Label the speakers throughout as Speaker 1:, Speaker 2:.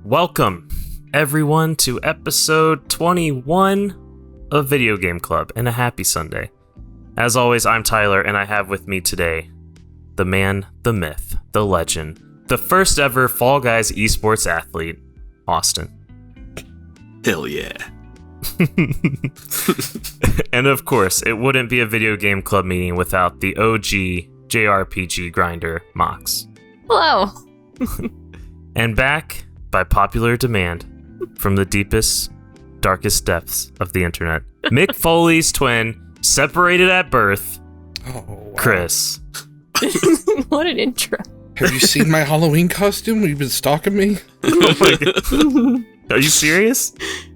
Speaker 1: Welcome, everyone, to episode 21 of Video Game Club, and a happy Sunday. As always, I'm Tyler, and I have with me today the man, the myth, the legend, the first ever Fall Guys esports athlete, Austin.
Speaker 2: Hell yeah.
Speaker 1: And of course, it wouldn't be a Video Game Club meeting without the OG JRPG grinder, Mox.
Speaker 3: Hello.
Speaker 1: And back by popular demand from the deepest, darkest depths of the internet, Mick Foley's twin, separated at birth,
Speaker 4: wow.
Speaker 1: Chris.
Speaker 3: What an intro.
Speaker 4: Have you seen my Halloween costume? You've been stalking me?
Speaker 1: Oh my God. Are you serious?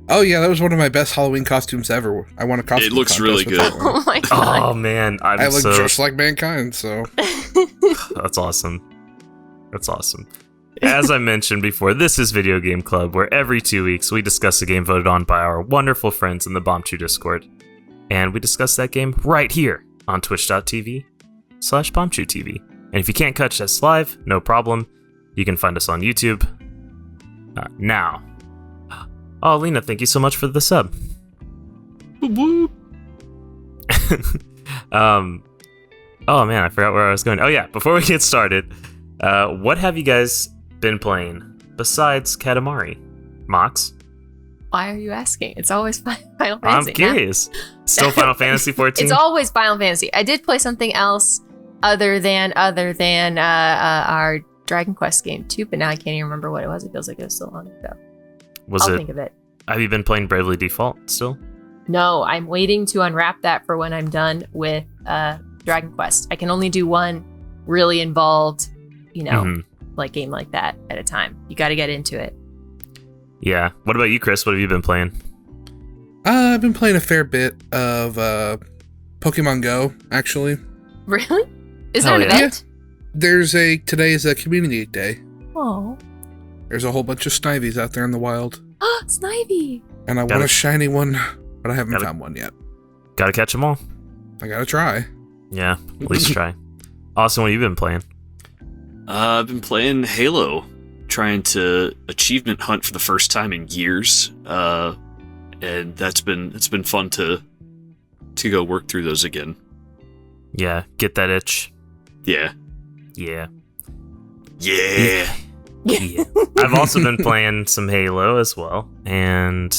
Speaker 4: Oh yeah, that was one of my best Halloween costumes ever. I won a costume
Speaker 2: It looks
Speaker 4: contest
Speaker 2: really
Speaker 4: with
Speaker 2: good.
Speaker 4: that one.
Speaker 3: Oh my god.
Speaker 1: Oh man,
Speaker 4: I look just like mankind, so.
Speaker 1: That's awesome. That's awesome. As I mentioned before, this is Video Game Club, where every 2 weeks we discuss a game voted on by our wonderful friends in the Bombchu Discord. And we discuss that game right here on twitch.tv/BombchuTV. And if you can't catch us live, no problem. You can find us on YouTube. Now. Oh, Lena, thank you so much for the sub. Oh man, I forgot where I was going. Oh yeah, before we get started, what have you guys been playing besides Katamari? Mox?
Speaker 3: Why are you asking? It's always Final Fantasy.
Speaker 1: I'm curious. Still Final Fantasy 14?
Speaker 3: It's always Final Fantasy. I did play something else other than our Dragon Quest game too, but now I can't even remember what it was. It feels like it was so long ago. I'll think of it.
Speaker 1: Have you been playing Bravely Default still?
Speaker 3: No, I'm waiting to unwrap that for when I'm done with Dragon Quest. I can only do one really involved, like game like that at a time. You got to get into it.
Speaker 1: Yeah. What about you, Chris? What have you been playing?
Speaker 4: I've been playing a fair bit of Pokemon Go, actually.
Speaker 3: Really? Is there an
Speaker 1: yeah.
Speaker 3: event?
Speaker 4: Today is a community day.
Speaker 3: Oh.
Speaker 4: There's a whole bunch of Snivies out there in the wild.
Speaker 3: Snivy.
Speaker 4: And I want a shiny one, but I haven't found one yet.
Speaker 1: Gotta catch them all.
Speaker 4: I gotta try.
Speaker 1: Yeah, at least try. Austin, what have you been playing?
Speaker 2: I've been playing Halo, trying to achievement hunt for the first time in years, and it's been fun to go work through those again.
Speaker 1: Yeah, get that itch.
Speaker 2: Yeah.
Speaker 1: Yeah.
Speaker 2: Yeah.
Speaker 1: Yeah. I've also been playing some Halo as well, and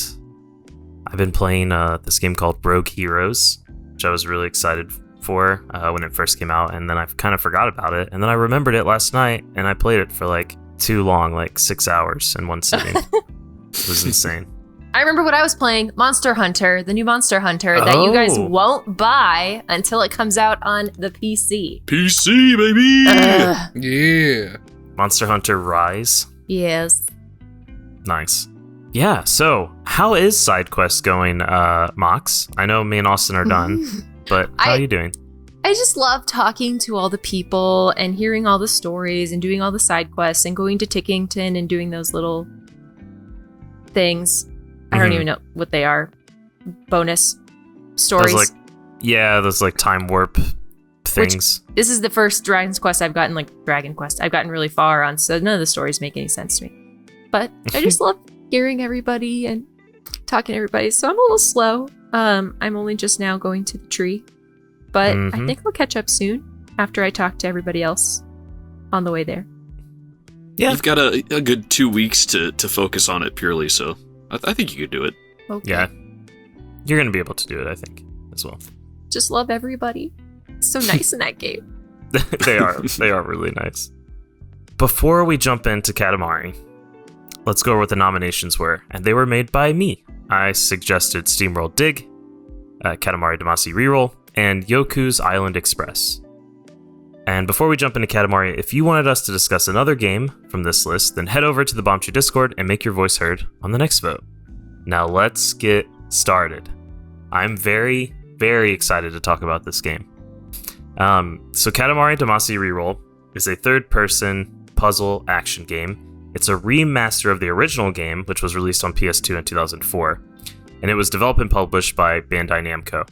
Speaker 1: I've been playing this game called Rogue Heroes, which I was really excited for when it first came out, and then I kind of forgot about it, and then I remembered it last night, and I played it for like too long, like 6 hours in one sitting. It was insane.
Speaker 3: I remember what I was playing, Monster Hunter, the new Monster Hunter that you guys won't buy until it comes out on the PC.
Speaker 2: PC, baby!
Speaker 4: Yeah.
Speaker 1: Monster Hunter Rise.
Speaker 3: Yes.
Speaker 1: Nice. Yeah, so how is SideQuest going, Mox? I know me and Austin are done, but how are you doing?
Speaker 3: I just love talking to all the people and hearing all the stories and doing all the side quests and going to Tickington and doing those little things. I don't even know what they are. Bonus stories.
Speaker 1: Those like time warp things.
Speaker 3: This is the first Dragon Quest I've gotten really far on, so none of the stories make any sense to me. But I just love hearing everybody and talking to everybody, so I'm a little slow. I'm only just now going to the tree, but I think I'll catch up soon after I talk to everybody else on the way there.
Speaker 1: Yeah.
Speaker 2: You've got a good 2 weeks to focus on it purely, so I think you could do it.
Speaker 3: Okay.
Speaker 1: Yeah. You're going to be able to do it, I think, as well.
Speaker 3: Just love everybody. It's so nice in that game.
Speaker 1: They are really nice. Before we jump into Katamari, let's go over what the nominations were, and they were made by me. I suggested SteamWorld Dig, Katamari Damacy REROLL, and Yoku's Island Express. And before we jump into Katamari, if you wanted us to discuss another game from this list, then head over to the Bombchu Discord and make your voice heard on the next vote. Now let's get started. I'm very, very excited to talk about this game. So Katamari Damacy REROLL is a third-person puzzle action game. It's a remaster of the original game, which was released on PS2 in 2004, and it was developed and published by Bandai Namco.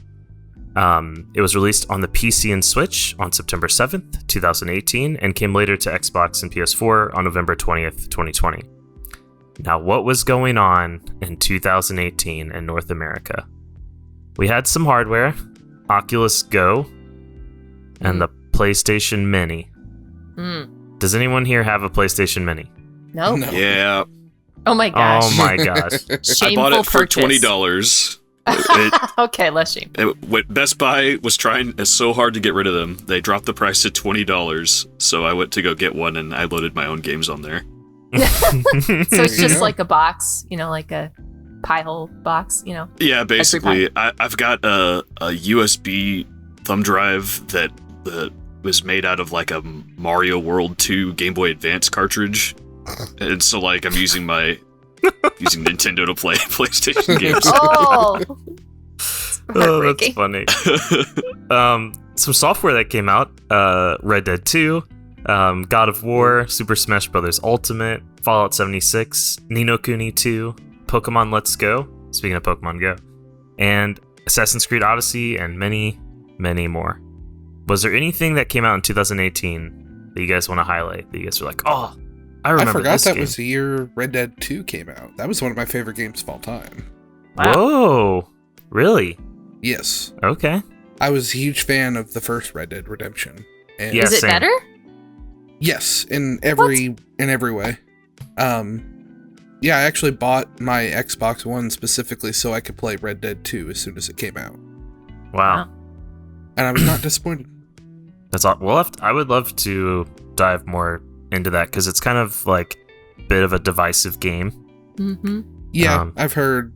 Speaker 1: It was released on the PC and Switch on September 7th, 2018, and came later to Xbox and PS4 on November 20th, 2020. Now, what was going on in 2018 in North America? We had some hardware, Oculus Go, and the PlayStation Mini. Does anyone here have a PlayStation Mini?
Speaker 3: No.
Speaker 2: Yeah.
Speaker 3: Oh my gosh.
Speaker 1: Oh my gosh.
Speaker 2: I bought it for $20.
Speaker 3: Okay, less shame.
Speaker 2: Best Buy was trying so hard to get rid of them. They dropped the price to $20, so I went to go get one, and I loaded my own games on there.
Speaker 3: So it's just like a box, like a pie hole box,
Speaker 2: Yeah, basically. I've got a USB thumb drive that was made out of like a Mario World 2 Game Boy Advance cartridge, and so like I'm using using Nintendo to play PlayStation games.
Speaker 1: Oh, that's funny. Some software that came out: Red Dead 2, God of War, Super Smash Bros. Ultimate, Fallout 76, Ni no Kuni 2, Pokemon Let's Go. Speaking of Pokemon Go, and Assassin's Creed Odyssey, and many, many more. Was there anything that came out in 2018 that you guys want to highlight? That you guys are like, oh, I remember.
Speaker 4: I forgot
Speaker 1: this
Speaker 4: that
Speaker 1: game.
Speaker 4: was the year Red Dead 2 came out. That was one of my favorite games of all time.
Speaker 3: Wow.
Speaker 1: Whoa, really?
Speaker 4: Yes.
Speaker 1: Okay.
Speaker 4: I was a huge fan of the first Red Dead Redemption. And
Speaker 1: Yeah,
Speaker 3: Is it
Speaker 1: same.
Speaker 3: better?
Speaker 4: Yes, in every way. Yeah, I actually bought my Xbox One specifically so I could play Red Dead 2 as soon as it came out.
Speaker 1: Wow.
Speaker 4: And I was not disappointed.
Speaker 1: That's all. I would love to dive more into that because it's kind of like a bit of a divisive game.
Speaker 3: Mm-hmm.
Speaker 4: Yeah, I've heard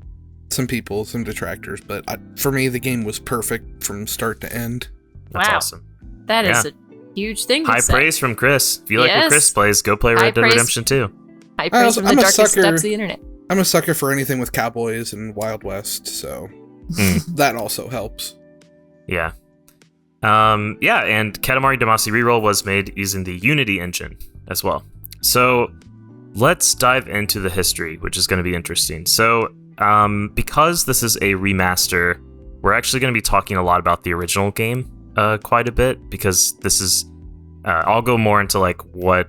Speaker 4: some detractors, but for me, the game was perfect from start to end.
Speaker 1: That's
Speaker 3: Wow.
Speaker 1: awesome.
Speaker 3: That is
Speaker 1: Yeah.
Speaker 3: a huge thing to
Speaker 1: High
Speaker 3: say.
Speaker 1: praise from Chris. If you like what
Speaker 3: Yes.
Speaker 1: Chris plays, go play
Speaker 3: High
Speaker 1: Red Dead
Speaker 3: praise.
Speaker 1: Redemption 2.
Speaker 3: High praise from the
Speaker 4: I'm a
Speaker 3: darkest
Speaker 4: sucker.
Speaker 3: depths of the internet.
Speaker 4: I'm a sucker for anything with cowboys and Wild West, so that also helps.
Speaker 1: Yeah. And Katamari Damacy REROLL was made using the Unity engine as well. So let's dive into the history, which is going to be interesting. So because this is a remaster, we're actually going to be talking a lot about the original game quite a bit because this is I'll go more into like what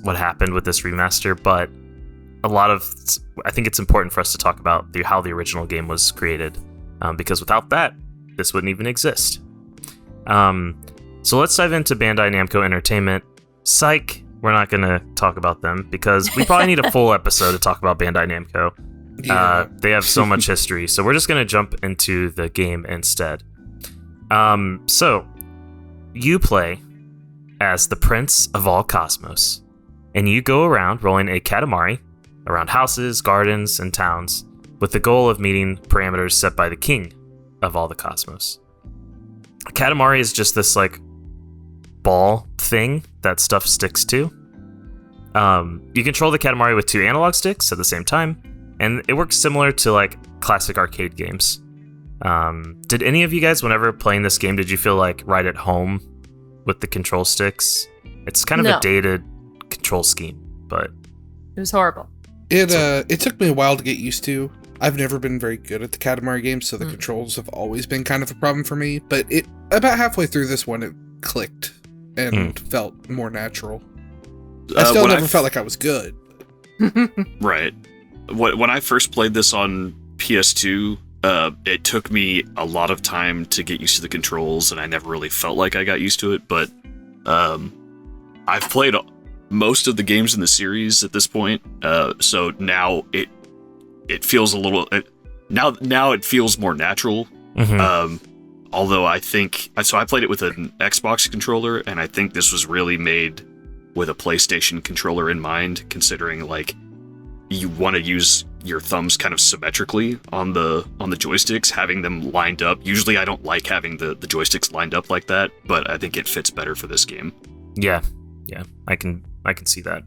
Speaker 1: happened with this remaster, but I think it's important for us to talk about how the original game was created because without that, this wouldn't even exist. So let's dive into Bandai Namco Entertainment. Psych, we're not going to talk about them because we probably need a full episode to talk about Bandai Namco.
Speaker 4: Yeah.
Speaker 1: They have so much history, so we're just going to jump into the game instead. So you play as the Prince of all Cosmos, and you go around rolling a Katamari around houses, gardens, and towns with the goal of meeting parameters set by the King of all the Cosmos. Katamari is just this like ball thing that stuff sticks to. You control the Katamari with 2 analog sticks at the same time, and it works similar to like classic arcade games. Did any of you guys, whenever playing this game, did you feel like right at home with the control sticks? It's kind of
Speaker 3: No.
Speaker 1: a dated control scheme, but
Speaker 3: It was horrible.
Speaker 4: It took me a while to get used to. I've never been very good at the Katamari games, so the controls have always been kind of a problem for me. But about halfway through this one, it clicked and felt more natural. I still never felt like I was good.
Speaker 2: Right. When I first played this on PS2, it took me a lot of time to get used to the controls, and I never really felt like I got used to it. But I've played most of the games in the series at this point, so now it feels a little now it feels more natural. Although I think I played it with an Xbox controller, and I think this was really made with a PlayStation controller in mind, considering like you want to use your thumbs kind of symmetrically on the joysticks, having them lined up. Usually I don't like having the joysticks lined up like that, but I think it fits better for this game.
Speaker 1: Yeah, I can see that.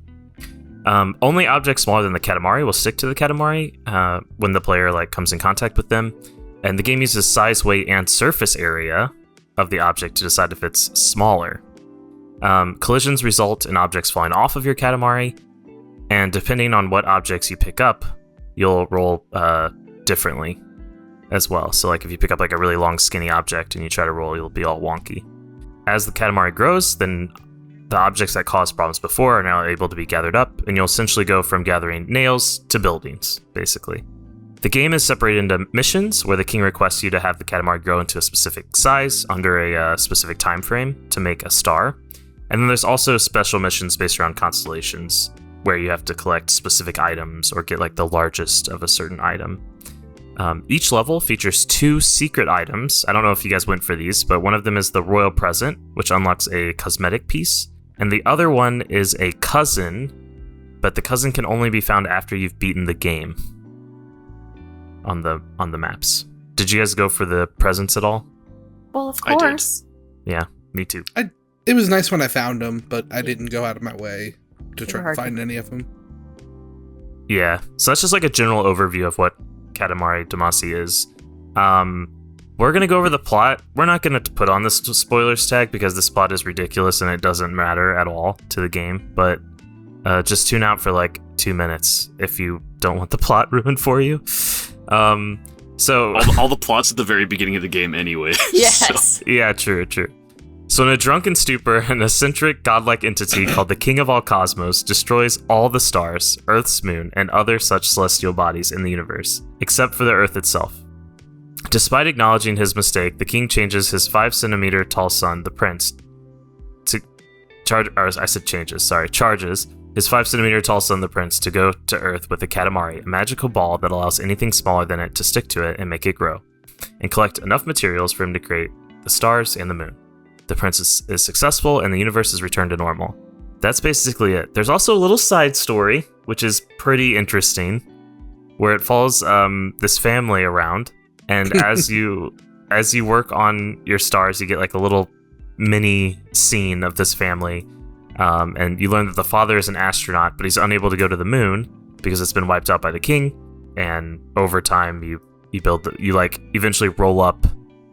Speaker 1: Only objects smaller than the Katamari will stick to the Katamari when the player like comes in contact with them, and the game uses size, weight, and surface area of the object to decide if it's smaller. Collisions result in objects falling off of your Katamari, and depending on what objects you pick up, you'll roll differently as well. So like if you pick up like a really long skinny object and you try to roll, you'll be all wonky. As the Katamari grows, then the objects that caused problems before are now able to be gathered up, and you'll essentially go from gathering nails to buildings, basically. The game is separated into missions, where the king requests you to have the Katamari grow into a specific size under a specific time frame to make a star. And then there's also special missions based around constellations, where you have to collect specific items or get like the largest of a certain item. Each level features 2 secret items. I don't know if you guys went for these, but one of them is the Royal Present, which unlocks a cosmetic piece. And the other one is a cousin, but the cousin can only be found after you've beaten the game on the maps. Did you guys go for the presents at all?
Speaker 3: Well, of
Speaker 2: I did.
Speaker 3: course.
Speaker 1: Yeah, me too.
Speaker 4: It was nice when I found them, but I didn't go out of my way to try
Speaker 3: were
Speaker 4: to
Speaker 3: hard
Speaker 4: find any of them.
Speaker 1: Yeah, so that's just like a general overview of what Katamari Damacy is. We're going to go over the plot. We're not going to put on this spoilers tag because this plot is ridiculous and it doesn't matter at all to the game, but just tune out for like 2 minutes if you don't want the plot ruined for you. So
Speaker 2: All the plots at the very beginning of the game anyway.
Speaker 3: Yes.
Speaker 1: yeah, true. So in a drunken stupor, an eccentric godlike entity called the King of all Cosmos destroys all the stars, Earth's moon, and other such celestial bodies in the universe, except for the Earth itself. Despite acknowledging his mistake, the king changes his 5-centimeter tall son, the prince, to charges his 5-centimeter tall son, the prince, to go to Earth with a Katamari, a magical ball that allows anything smaller than it to stick to it and make it grow, and collect enough materials for him to create the stars and the moon. The prince is successful, and the universe is returned to normal. That's basically it. There's also a little side story, which is pretty interesting, where it follows this family around, and as you work on your stars, you get like a little mini scene of this family, and you learn that the father is an astronaut, but he's unable to go to the moon because it's been wiped out by the king. And over time, you eventually roll up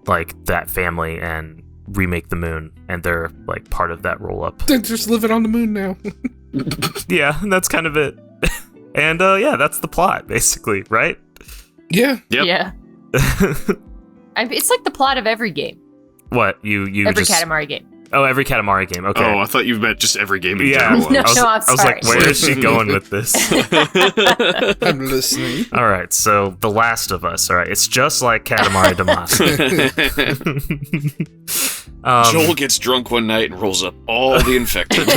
Speaker 1: like that family and remake the moon, and they're like part of that roll up.
Speaker 4: They're just living on the moon now.
Speaker 1: Yeah, that's kind of it. And yeah, that's the plot basically, right?
Speaker 4: Yeah.
Speaker 2: Yep.
Speaker 3: Yeah. It's like the plot of every game.
Speaker 1: What you
Speaker 3: Every
Speaker 1: just
Speaker 3: Katamari game.
Speaker 1: Oh, every Katamari game. Okay.
Speaker 2: Oh, I thought you meant just every game in
Speaker 1: Yeah.
Speaker 2: general.
Speaker 3: No,
Speaker 1: I was
Speaker 3: I'm
Speaker 1: like,
Speaker 3: sorry.
Speaker 1: where is she going with this?
Speaker 4: I'm listening.
Speaker 1: All right, so The Last of Us. All right, it's just like Katamari Damacy.
Speaker 2: Joel gets drunk one night and rolls up all the infected.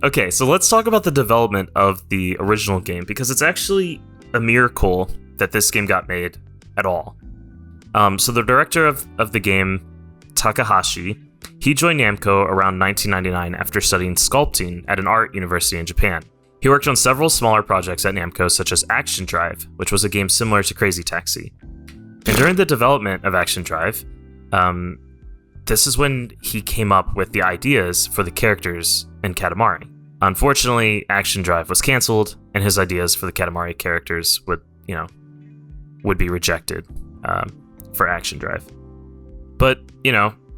Speaker 1: Okay, so let's talk about the development of the original game, because it's actually a miracle that this game got made at all. So the director of the game, Takahashi, he joined Namco around 1999 after studying sculpting at an art university in Japan. He worked on several smaller projects at Namco, such as Action Drive, which was a game similar to Crazy Taxi. And during the development of Action Drive, this is when he came up with the ideas for the characters in Katamari. Unfortunately, Action Drive was canceled, and his ideas for the Katamari characters would be rejected for Action Drive. But,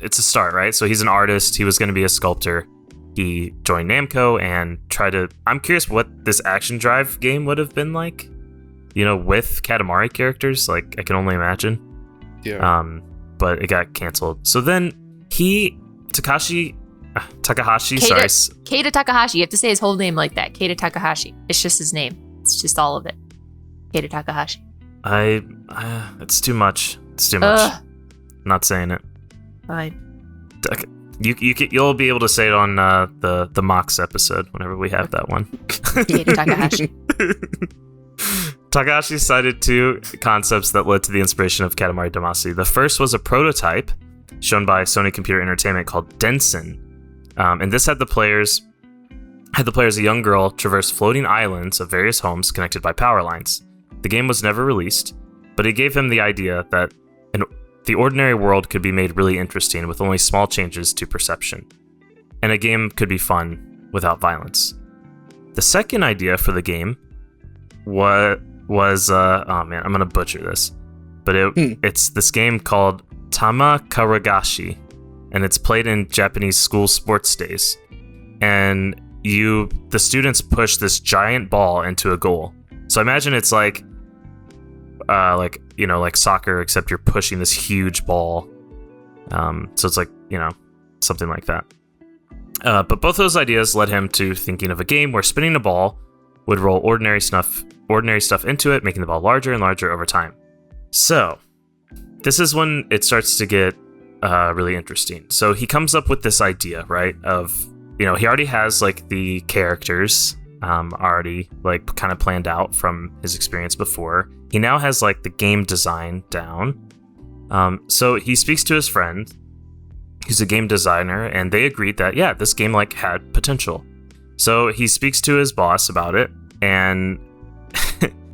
Speaker 1: it's a start, right? So he's an artist, he was going to be a sculptor. He joined Namco and I'm curious what this Action Drive game would have been like, with Katamari characters. Like, I can only imagine.
Speaker 4: Yeah.
Speaker 1: But it got canceled. So then Takahashi,
Speaker 3: Keita Takahashi. You have to say his whole name like that. Keita Takahashi. It's just his name. It's just all of it. Keita Takahashi.
Speaker 1: It's too much. It's too much. I'm not saying it.
Speaker 3: Fine.
Speaker 1: You'll be able to say it on the Mox episode whenever we have that one.
Speaker 3: Keita Takahashi.
Speaker 1: Takahashi cited 2 concepts that led to the inspiration of Katamari Damacy. The first was a prototype shown by Sony Computer Entertainment called Densen, and this had the players, a young girl, traverse floating islands of various homes connected by power lines. The game was never released, but it gave him the idea that the ordinary world could be made really interesting with only small changes to perception, and a game could be fun without violence. The second idea for the game was oh man, I'm gonna butcher this, but it's this game called Tama Karagashi, and it's played in Japanese school sports days. And the students push this giant ball into a goal. So imagine it's like soccer, except you're pushing this huge ball. So it's like something like that. But both those ideas led him to thinking of a game where spinning a ball would roll ordinary stuff into it, making the ball larger and larger over time. So this is when it starts to get really interesting. So he comes up with this idea, right, of, he already has like the characters already like kind of planned out from his experience before. He now has like the game design down. So he speaks to his friend who's a game designer, and they agreed that, yeah, this game like had potential. So he speaks to his boss about it, and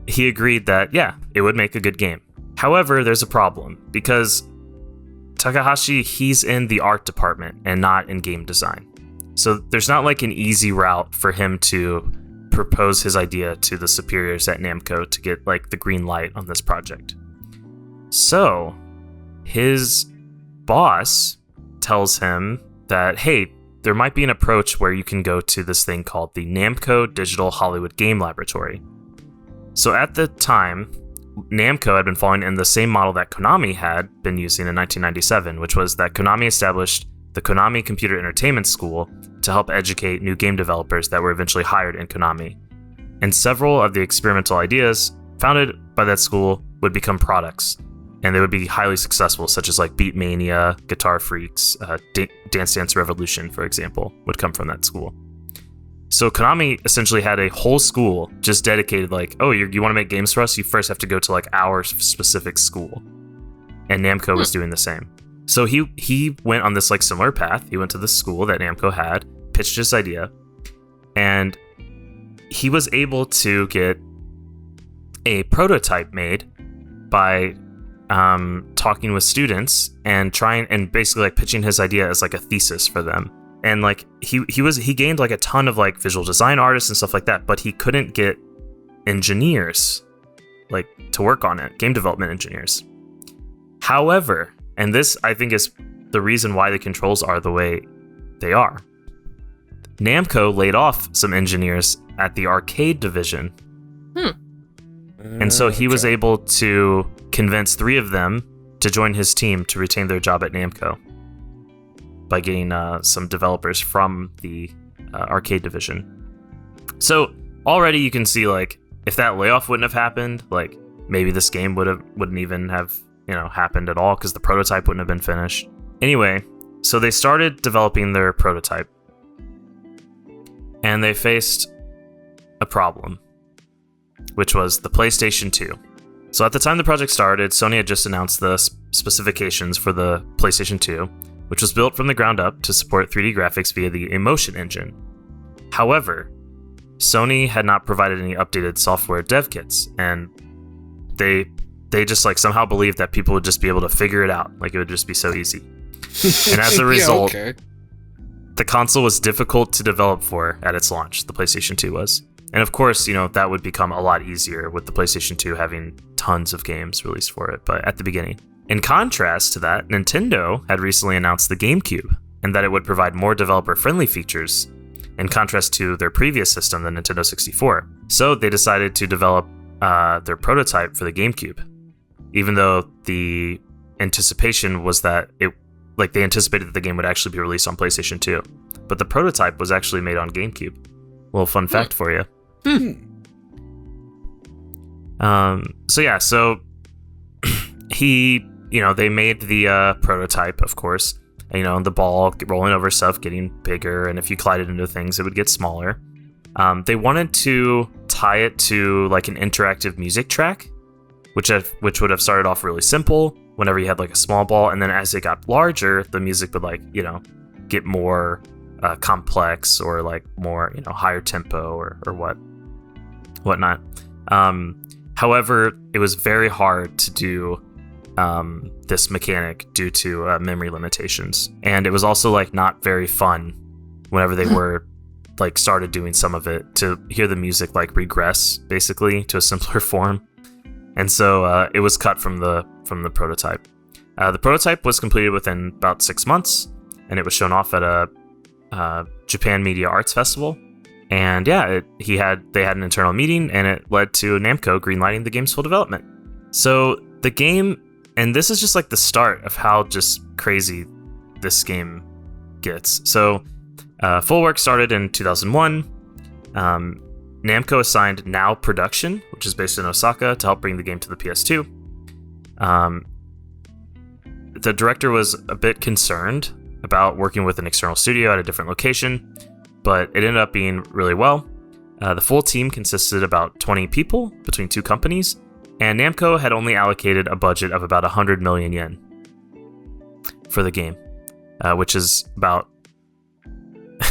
Speaker 1: he agreed that, yeah, it would make a good game. However, there's a problem, because Takahashi, he's in the art department and not in game design. So there's not like an easy route for him to propose his idea to the superiors at Namco to get like the green light on this project. So his boss tells him that, hey, there might be an approach where you can go to this thing called the Namco Digital Hollywood Game Laboratory. So at the time, Namco had been following in the same model that Konami had been using in 1997, which was that Konami established the Konami Computer Entertainment School to help educate new game developers that were eventually hired in Konami. And several of the experimental ideas founded by that school would become products, and they would be highly successful, such as like Beatmania, Guitar Freaks, Dance Dance Revolution, for example, would come from that school. So Konami essentially had a whole school just dedicated like, oh, you want to make games for us? You first have to go to like our specific school. And Namco was doing the same. So he went on this like similar path. He went to the school that Namco had, pitched his idea, and he was able to get a prototype made by talking with students and trying and basically like pitching his idea as like a thesis for them. And like he gained like a ton of like visual design artists and stuff like that, but he couldn't get engineers like to work on it, game development engineers. However, and this I think is the reason why the controls are the way they are, Namco laid off some engineers at the arcade division. And so he was able to convince 3 of them to join his team to retain their job at Namco by getting some developers from the arcade division. So already you can see like if that layoff wouldn't have happened, like maybe this game wouldn't even have happened at all because the prototype wouldn't have been finished. Anyway, so they started developing their prototype, and they faced a problem, which was the PlayStation 2. So at the time the project started, Sony had just announced the specifications for the PlayStation 2, which was built from the ground up to support 3D graphics via the Emotion engine. However, Sony had not provided any updated software dev kits, and they just like somehow believed that people would just be able to figure it out, like it would just be so easy. And as a result, the console was difficult to develop for at its launch, the PlayStation 2 was. And of course, that would become a lot easier with the PlayStation 2 having tons of games released for it, but at the beginning. In contrast to that, Nintendo had recently announced the GameCube, and that it would provide more developer-friendly features, in contrast to their previous system, the Nintendo 64. So they decided to develop their prototype for the GameCube, even though the anticipation was that they anticipated that the game would actually be released on PlayStation 2. But the prototype was actually made on GameCube. Little fun fact for you. So they made the prototype, of course, and the ball rolling over stuff, getting bigger, and if you collided into things, it would get smaller. They wanted to tie it to like an interactive music track, which would have started off really simple whenever you had like a small ball, and then as it got larger, the music would get more complex or like more higher tempo or whatnot. However, it was very hard to do this mechanic due to memory limitations, and it was also like not very fun whenever they were like started doing some of it to hear the music like regress basically to a simpler form, and so it was cut from the prototype. The prototype was completed within about 6 months, and it was shown off at a Japan Media Arts Festival. And yeah, they had an internal meeting, and it led to Namco greenlighting the game's full development. So the game, and this is just like the start of how just crazy this game gets. So, full work started in 2001. Namco assigned Now Production, which is based in Osaka, to help bring the game to the PS2. The director was a bit concerned about working with an external studio at a different location, but it ended up being really well. The full team consisted about 20 people between two companies, and Namco had only allocated a budget of about 100 million yen for the game, which is about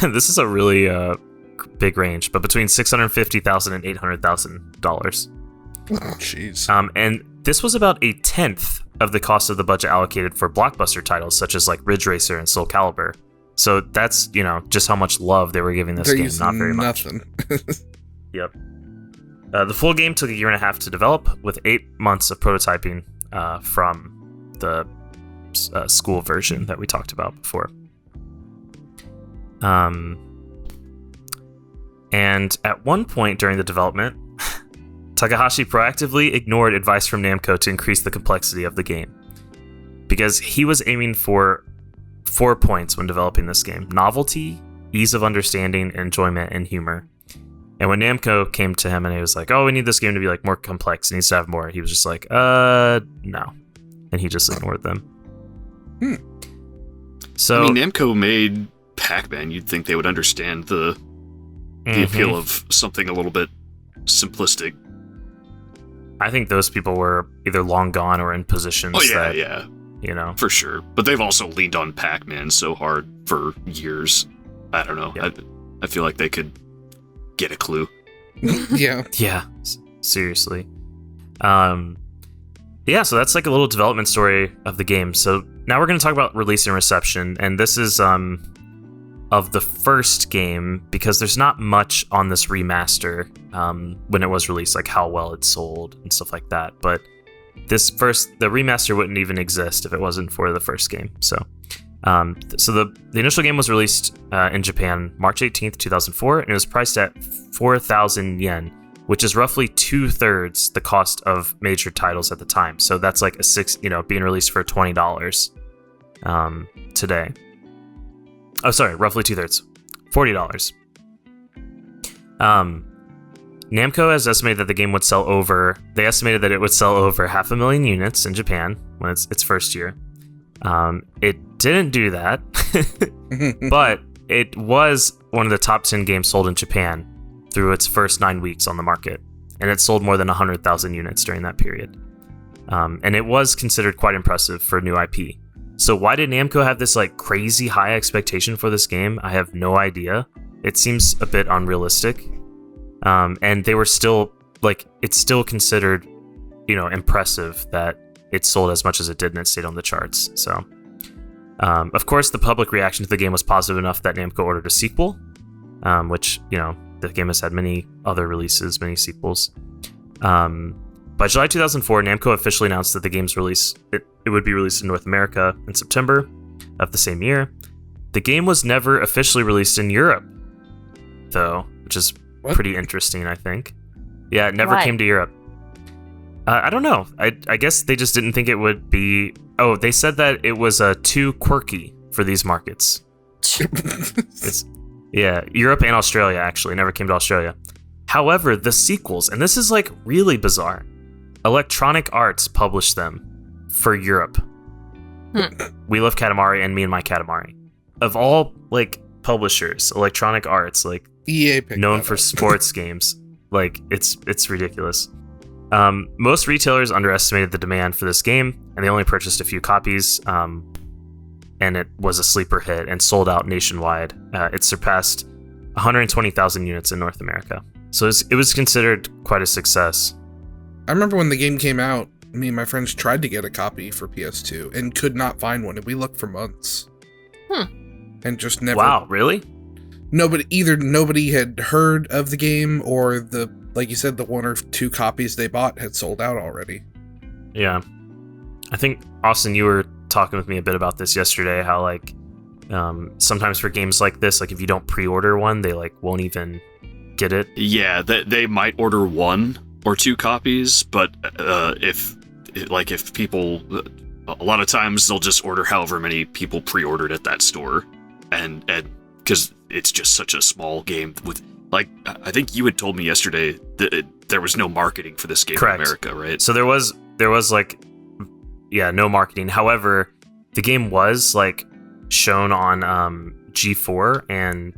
Speaker 1: this is a really big range, but between $650,000 and $800,000.
Speaker 4: Oh, jeez.
Speaker 1: And this was about a tenth of the cost of the budget allocated for blockbuster titles such as like Ridge Racer and Soul Calibur. So that's, just how much love they were giving this game. Not very much. Yep. The full game took 1.5 years to develop, with 8 months of prototyping from the school version that we talked about before. And at one point during the development, Takahashi proactively ignored advice from Namco to increase the complexity of the game, because he was aiming for 4 points when developing this game: novelty, ease of understanding, enjoyment, and humor. And when Namco came to him and he was like, "Oh, we need this game to be like more complex, it needs to have more," he was just like, no. And he just ignored them. So,
Speaker 2: I mean, Namco made Pac-Man. You'd think they would understand the appeal of something a little bit simplistic.
Speaker 1: I think those people were either long gone or in positions
Speaker 2: yeah. For sure. But they've also leaned on Pac-Man so hard for years. I don't know. Yeah. I feel like they could get a clue.
Speaker 4: Yeah.
Speaker 1: Yeah. Seriously. Yeah, so that's like a little development story of the game. So now we're going to talk about release and reception. And this is of the first game, because there's not much on this remaster when it was released, like how well it sold and stuff like that. But the remaster wouldn't even exist if it wasn't for the first game. So the initial game was released in Japan March 18th, 2004, and it was priced at 4,000 yen, which is roughly 2/3 the cost of major titles at the time. So that's like being released for $20 today. Oh, sorry, roughly 2/3, $40. Namco has estimated that the game would sell over. They estimated that it would sell over 500,000 units in Japan when its first year. It didn't do that, but it was one of the top 10 games sold in Japan through its first 9 weeks on the market, and it sold more than 100,000 units during that period. And it was considered quite impressive for new IP. So why did Namco have this like crazy high expectation for this game? I have no idea. It seems a bit unrealistic. And they were still it's still considered, impressive that it sold as much as it did and it stayed on the charts. So, of course, the public reaction to the game was positive enough that Namco ordered a sequel, which, the game has had many other releases, many sequels. By July 2004, Namco officially announced that the game's release, it would be released in North America in September of the same year. The game was never officially released in Europe, though, which is pretty interesting, I think. Yeah, it never came to Europe. I don't know. I guess they just didn't think it would be... Oh, they said that it was too quirky for these markets. Europe and Australia, actually. Never came to Australia. However, the sequels, and this is like really bizarre, Electronic Arts published them for Europe. We Love Katamari and Me and My Katamari. Of all publishers, Electronic Arts,
Speaker 4: EA
Speaker 1: known for sports games, it's ridiculous. Most retailers underestimated the demand for this game, and they only purchased a few copies. And it was a sleeper hit and sold out nationwide. It surpassed 120,000 units in North America. So it was considered quite a success.
Speaker 4: I remember when the game came out, me and my friends tried to get a copy for PS2 and could not find one, and we looked for months. And just never...
Speaker 1: Wow, really?
Speaker 4: Nobody had heard of the game, or like you said, the 1 or 2 copies they bought had sold out already.
Speaker 1: Yeah. I think, Austin, you were talking with me a bit about this yesterday, how sometimes for games like this, if you don't pre-order one, they won't even get it.
Speaker 2: Yeah, they might order 1 or 2 copies, but if people a lot of times they'll just order however many people pre-ordered at that store, and because it's just such a small game with, like, I think you had told me yesterday that there was no marketing for this game
Speaker 1: Correct.
Speaker 2: in America, right?
Speaker 1: So there was like, yeah, no marketing. However, the game was like shown on G4 and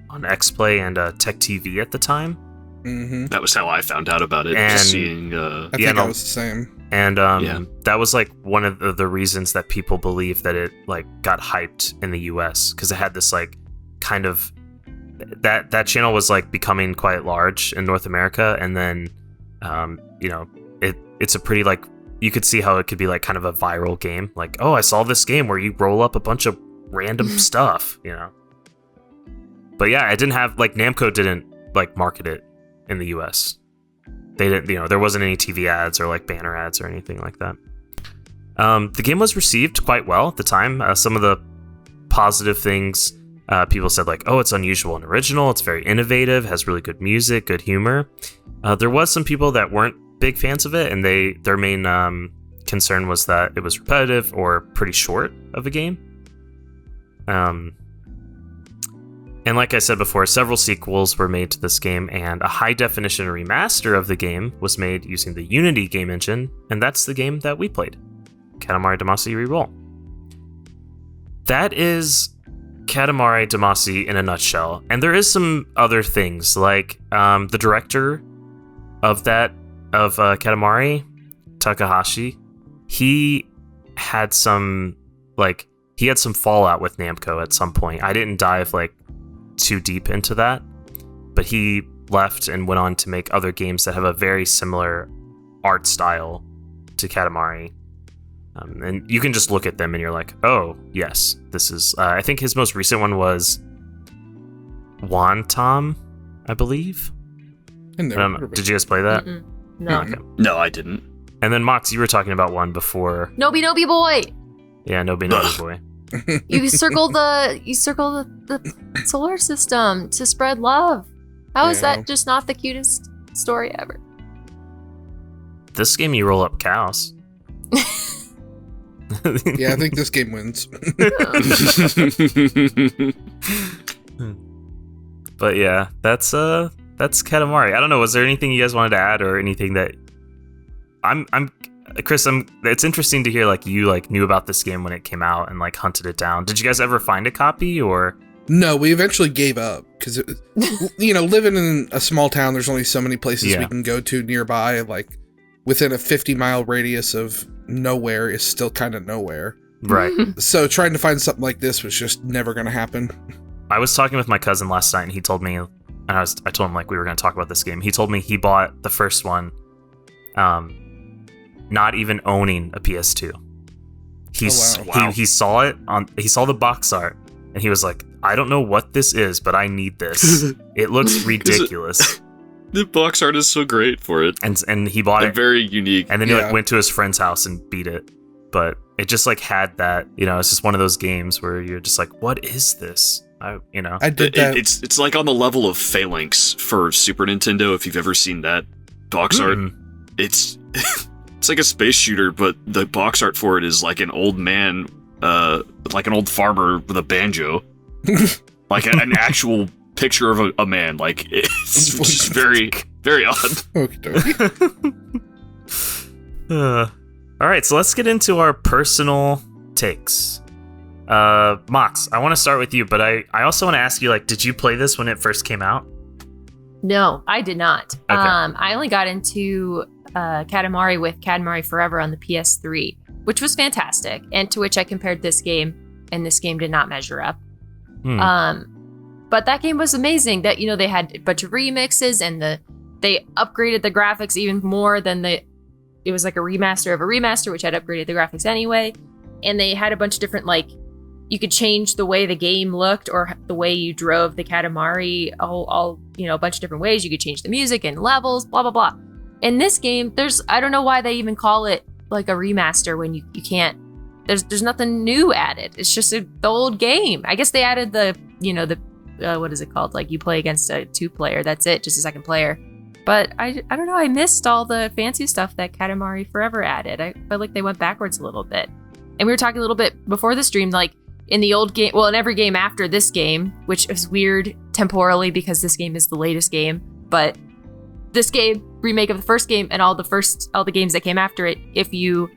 Speaker 1: on XPlay and Tech TV at the time.
Speaker 4: Mm-hmm.
Speaker 2: That was how I found out about it.
Speaker 1: And-
Speaker 2: just seeing,
Speaker 4: I think I was the same.
Speaker 1: And
Speaker 2: Yeah.
Speaker 1: that was like one of the reasons that people believe that it like got hyped in the US, because it had this like kind of that channel was like becoming quite large in North America, and then you know, it's a pretty like, you could see how it could be like kind of a viral game. Like, oh, I saw this game where you roll up a bunch of random stuff, you know. But yeah, it didn't have like, Namco didn't like market it in the US. They didn't, you know, there wasn't any TV ads or like banner ads or anything like that. The game was received quite well at the time. Some of the positive things, people said like, oh, it's unusual and original. It's very innovative, has really good music, good humor. There was some people that weren't big fans of it, and their main concern was that it was repetitive or pretty short of a game. And like I said before, several sequels were made to this game, and a high-definition remaster of the game was made using the Unity game engine, and that's the game that we played, Katamari Damacy REROLL. That is Katamari Damacy in a nutshell, and there is some other things, like the director of Katamari, Takahashi, he had some fallout with Namco at some point. I didn't dive like too deep into that, but he left and went on to make other games that have a very similar art style to Katamari, and you can just look at them and you're like, oh yes, this is I think his most recent one was Wantom, I believe. I don't know. Did you guys play that?
Speaker 3: Mm-mm. No.
Speaker 1: Okay.
Speaker 2: No, I didn't.
Speaker 1: And then Mox, you were talking about one before.
Speaker 3: Nobi Boy.
Speaker 1: Yeah, Nobi Boy.
Speaker 3: You circle the solar system to spread love. How is
Speaker 4: Yeah.
Speaker 3: that just not the cutest story ever?
Speaker 1: This game, you roll up cows.
Speaker 4: Yeah, I think this game wins.
Speaker 1: But yeah, that's Katamari. I don't know. Was there anything you guys wanted to add, or anything that Chris? It's interesting to hear like you like knew about this game when it came out and like hunted it down. Did you guys ever find a copy, or?
Speaker 4: No, we eventually gave up because, you know, living in a small town, there's only so many places we can go to nearby. Like within a 50-mile radius of nowhere is still kind of nowhere.
Speaker 1: Right.
Speaker 4: So trying to find something like this was just never going to happen.
Speaker 1: I was talking with my cousin last night, and he told me, and I told him like we were going to talk about this game. He told me he bought the first one, not even owning a PS2. He saw it he saw the box art, and he was like, I don't know what this is, but I need this. It looks ridiculous.
Speaker 2: The box art is so great for it.
Speaker 1: And he bought it.
Speaker 2: Very unique.
Speaker 1: And then he like went to his friend's house and beat it. But it just like had that, you know, it's just one of those games where you're just like, what is this? I did that.
Speaker 2: It's like on the level of Phalanx for Super Nintendo, if you've ever seen that box art. It's like a space shooter, but the box art for it is like an old man, like an old farmer with a banjo. Like an actual picture of a man. Like, it's just very, very odd.
Speaker 1: All right, so let's get into our personal takes. Mox, I want to start with you, but I also want to ask you, like, did you play this when it first came out?
Speaker 3: No, I did not.
Speaker 1: Okay.
Speaker 3: I only got into Katamari with Katamari Forever on the PS3, which was fantastic, and to which I compared this game, and this game did not measure up. But that game was amazing. That, you know, they had a bunch of remixes, and they upgraded the graphics even more than it was like a remaster of a remaster, which had upgraded the graphics anyway. And they had a bunch of different, like, you could change the way the game looked or the way you drove the Katamari, all you know, a bunch of different ways. You could change the music and levels, blah, blah, blah. In this game, I don't know why they even call it like a remaster when you can't, there's nothing new added. It's just the old game. I guess they added what is it called? Like, you play against a 2-player. That's it, just a second player. But I don't know. I missed all the fancy stuff that Katamari Forever added. I felt like they went backwards a little bit. and we were talking a little bit before the stream, like in the old game, well, in every game after this game, which is weird temporally because this game is the latest game, but this game, remake of the first game, and all the games that came after it, if you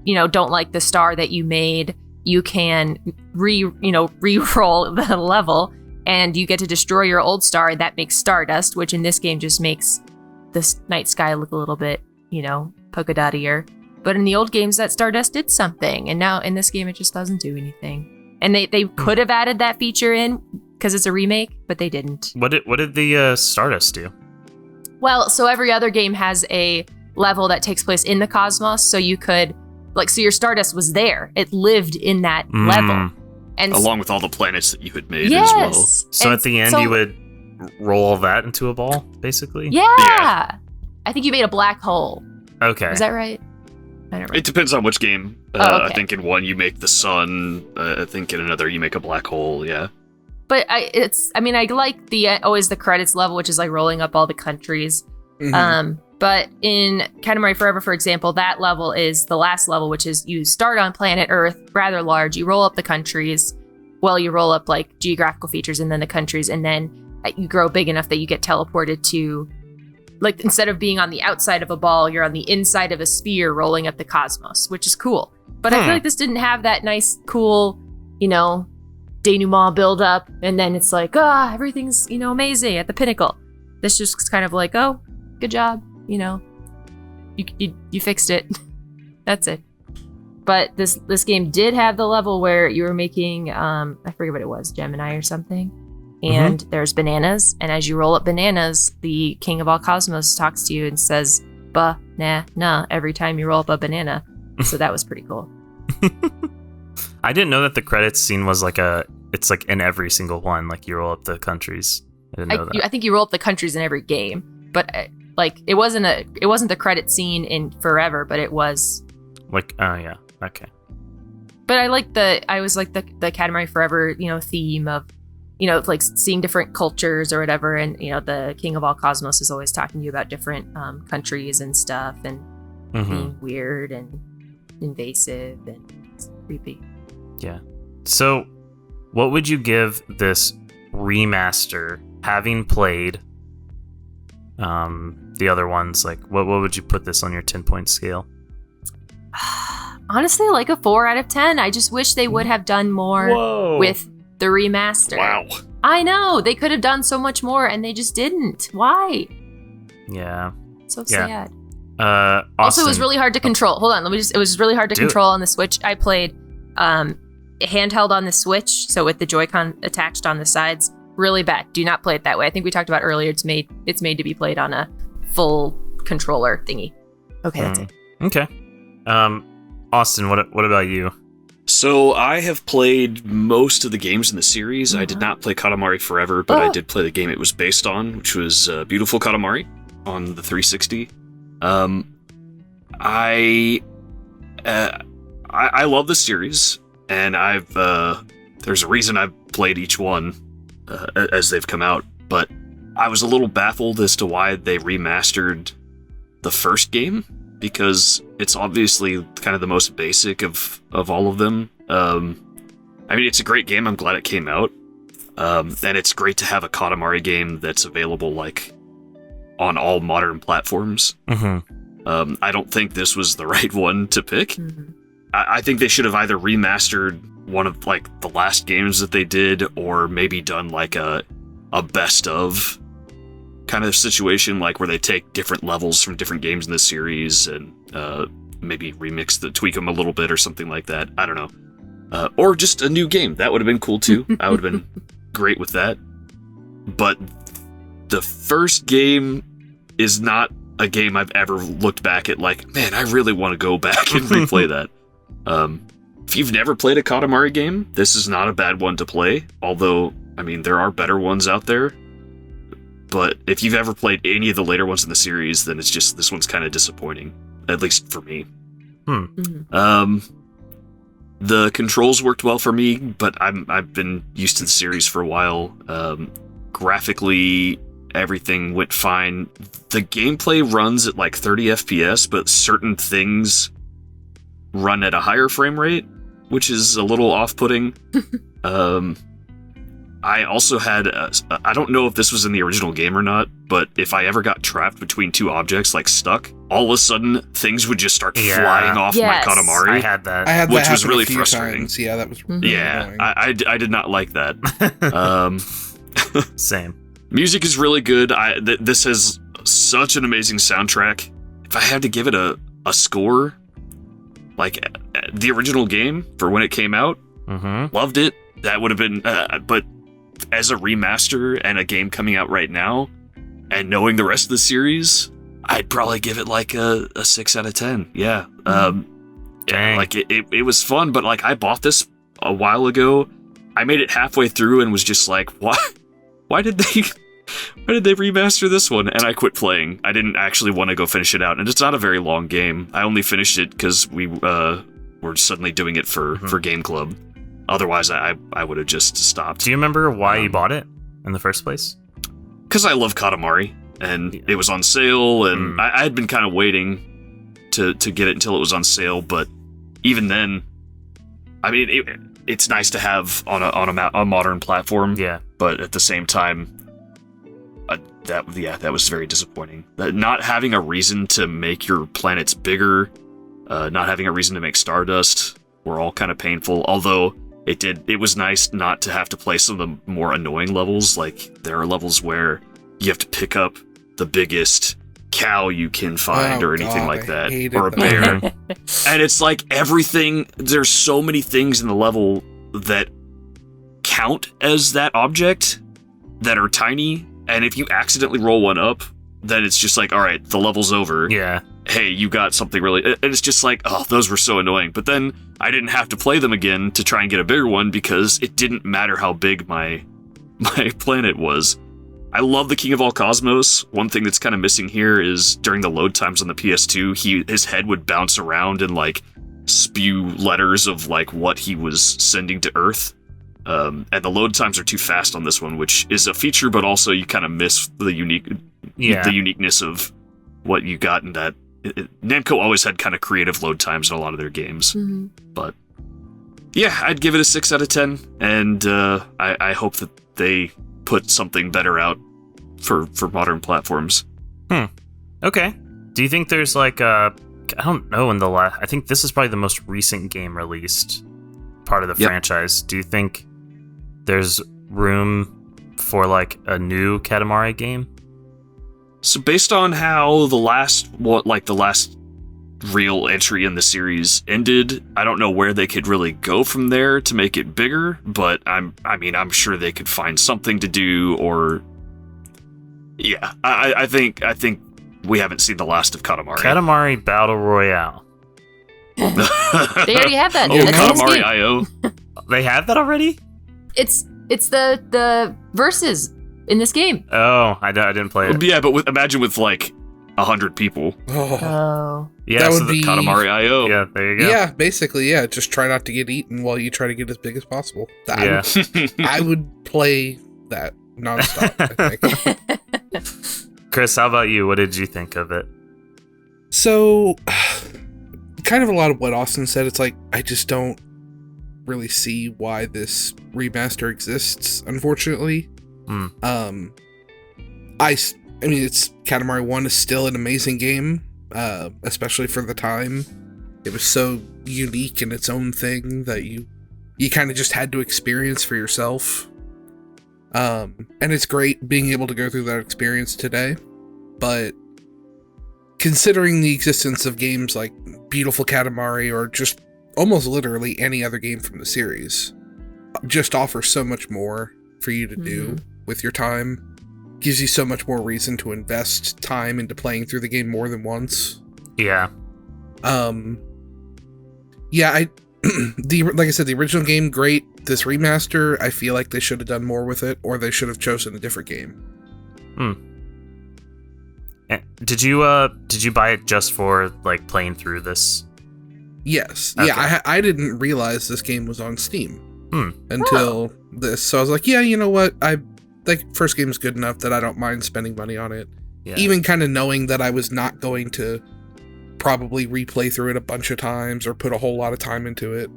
Speaker 3: don't like the star that you made, you can re-roll the level, and you get to destroy your old star, and that makes stardust, which in this game just makes this night sky look a little bit, polka dottier. But in the old games, that stardust did something, and now in this game, it just doesn't do anything. And they could have added that feature in because it's a remake, but they didn't.
Speaker 1: What did the stardust do?
Speaker 3: Well, so every other game has a level that takes place in the cosmos, so you could, so your stardust was there. It lived in that level. And
Speaker 2: along with all the planets that you had made
Speaker 3: yes.
Speaker 2: as well.
Speaker 1: So at the end, you would roll that into a ball, basically?
Speaker 3: Yeah. I think you made a black hole.
Speaker 1: Okay.
Speaker 3: Is that right? I don't know.
Speaker 2: It depends on which game.
Speaker 3: Okay.
Speaker 2: I think in one you make the sun. I think in another you make a black hole. Yeah.
Speaker 3: But I like always the credits level, which is like rolling up all the countries.
Speaker 4: Mhm.
Speaker 3: But in Katamari Forever, for example, that level is the last level, which is you start on planet Earth, rather large. You roll up the countries. Well, you roll up like geographical features and then the countries, and then you grow big enough that you get teleported to, like, instead of being on the outside of a ball, you're on the inside of a sphere rolling up the cosmos, which is cool. But I feel like this didn't have that nice, cool, denouement build up, and then it's like, everything's, amazing at the pinnacle. This just kind of like, oh, good job, you fixed it. That's it. But this game did have the level where you were making, I forget what it was, Gemini or something. And there's bananas, and as you roll up bananas, the king of all cosmos talks to you and says, nah, every time you roll up a banana. So that was pretty cool.
Speaker 1: I didn't know that the credits scene was it's like in every single one, like you roll up the countries. I didn't know that.
Speaker 3: I think you roll up the countries in every game, but it wasn't the credit scene in Forever, but it was.
Speaker 1: Like, oh yeah, okay.
Speaker 3: But I always like the Katamari Forever, theme of, like seeing different cultures or whatever, and the king of all cosmos is always talking to you about different countries and stuff, and being weird and invasive and creepy.
Speaker 1: Yeah. So, what would you give this remaster, having played the other ones? Like, what would you put this on your 10-point scale?
Speaker 3: Honestly, like a 4 out of 10. I just wish they would have done more with the remaster.
Speaker 2: Wow.
Speaker 3: I know, they could have done so much more, and they just didn't. Why?
Speaker 1: Yeah.
Speaker 3: So sad.
Speaker 1: Austin.
Speaker 3: Also, it was really hard to control. Hold on, it was really hard to control on the Switch. I played handheld on the Switch, so with the Joy-Con attached on the sides. Really bad. Do not play it that way. I think we talked about earlier, it's made to be played on a full controller thingy. Okay, that's it.
Speaker 1: Okay. Austin, what about you?
Speaker 2: So I have played most of the games in the series. I did not play Katamari Forever, but I did play the game it was based on, which was Beautiful Katamari on the 360. I love the series, and there's a reason I've played each one as they've come out, but I was a little baffled as to why they remastered the first game, because it's obviously kind of the most basic of all of them. It's a great game. I'm glad it came out. And it's great to have a Katamari game that's available on all modern platforms. I don't think this was the right one to pick. I think they should have either remastered one of the last games that they did, or maybe done a best of kind of situation, where they take different levels from different games in the series and maybe tweak them a little bit or something like that. I don't know. Or just a new game. That would have been cool too. I would have been great with that. But the first game is not a game I've ever looked back at man, I really want to go back and replay that. If you've never played a Katamari game, this is not a bad one to play. Although, there are better ones out there. But if you've ever played any of the later ones in the series, then it's just, this one's kind of disappointing. At least for me. The controls worked well for me, but I've been used to the series for a while. Graphically, everything went fine. The gameplay runs at 30 FPS, but certain things run at a higher frame rate. which is a little off-putting. I also had, I don't know if this was in the original game or not, but if I ever got trapped between two objects, like stuck, all of a sudden things would just start flying off my Katamari.
Speaker 1: I had that.
Speaker 2: Which was really frustrating.
Speaker 4: Times. Yeah, that was really annoying.
Speaker 2: I did not like that.
Speaker 1: Same.
Speaker 2: Music is really good. This has such an amazing soundtrack. If I had to give it a score, like the original game for when it came out, loved it. That would have been, but as a remaster and a game coming out right now, and knowing the rest of the series, I'd probably give it like a 6 out of 10. Yeah. Like it was fun, but like I bought this a while ago. I made it halfway through and was just like, why did they remaster this one? And I quit playing. I didn't actually want to go finish it out. And it's not a very long game. I only finished it because we were suddenly doing it for Game Club. Otherwise, I would have just stopped.
Speaker 1: Do you remember why you bought it in the first place?
Speaker 2: Because I love Katamari, and it was on sale, and I had been kind of waiting to get it until it was on sale. But even then, I mean, it's nice to have on a modern platform. Yeah. But at the same time, that was very disappointing. Not having a reason to make your planets bigger, not having a reason to make Stardust, were all kind of painful. Although it was nice not to have to play some of the more annoying levels. Like there are levels where you have to pick up the biggest cow you can find or anything like that, or a bear. And it's like everything. There's so many things in the level that count as that object that are tiny. And if you accidentally roll one up, then it's just like, all right, the level's over. Yeah. Hey, you got something really... And it's just like, oh, those were so annoying. But then I didn't have to play them again to try and get a bigger one because it didn't matter how big my planet was. I love the King of All Cosmos. One thing that's kind of missing here is during the load times on the PS2, his head would bounce around and like spew letters of like what he was sending to Earth. And the load times are too fast on this one, which is a feature, but also you kind of miss the uniqueness of what you got in that. Namco always had kind of creative load times in a lot of their games. But yeah, I'd give it a 6 out of 10, and I hope that they put something better out for modern platforms.
Speaker 1: Okay. Do you think there's like I don't know, I think this is probably the most recent game released part of the franchise. Do you think there's room for like a new Katamari game?
Speaker 2: So based on how the last real entry in the series ended, I don't know where they could really go from there to make it bigger, but I'm sure they could find something to do, or yeah, I think we haven't seen the last of Katamari.
Speaker 1: Katamari Battle Royale.
Speaker 3: They already have that.
Speaker 2: Katamari IO.
Speaker 1: They have that already?
Speaker 3: It's the verses in this game.
Speaker 1: Oh, I didn't play it.
Speaker 2: Yeah, but imagine with like 100 people.
Speaker 3: Oh.
Speaker 1: Yeah,
Speaker 4: that
Speaker 1: so
Speaker 4: would be
Speaker 2: Katamari IO.
Speaker 1: Yeah, there you go.
Speaker 4: Yeah, basically, yeah. Just try not to get eaten while you try to get as big as possible. I would play that nonstop, I think.
Speaker 1: Chris, how about you? What did you think of it?
Speaker 4: So, kind of a lot of what Austin said. It's like, I just don't really see why this remaster exists, unfortunately. I mean, it's Katamari 1 is still an amazing game, especially for the time. It was so unique in its own thing that you kind of just had to experience for yourself. And it's great being able to go through that experience today, but considering the existence of games like Beautiful Katamari or just almost literally any other game from the series just offers so much more for you to do with your time, gives you so much more reason to invest time into playing through the game more than once.
Speaker 1: Yeah.
Speaker 4: Yeah, like I said, the original game, great. This remaster, I feel like they should have done more with it, or they should have chosen a different game.
Speaker 1: Did you buy it just for like playing through this?
Speaker 4: Yes.
Speaker 1: Okay.
Speaker 4: Yeah, I didn't realize this game was on Steam until this. So I was like, yeah, you know what? First game's good enough that I don't mind spending money on it. Yeah. Even kind of knowing that I was not going to probably replay through it a bunch of times or put a whole lot of time into it.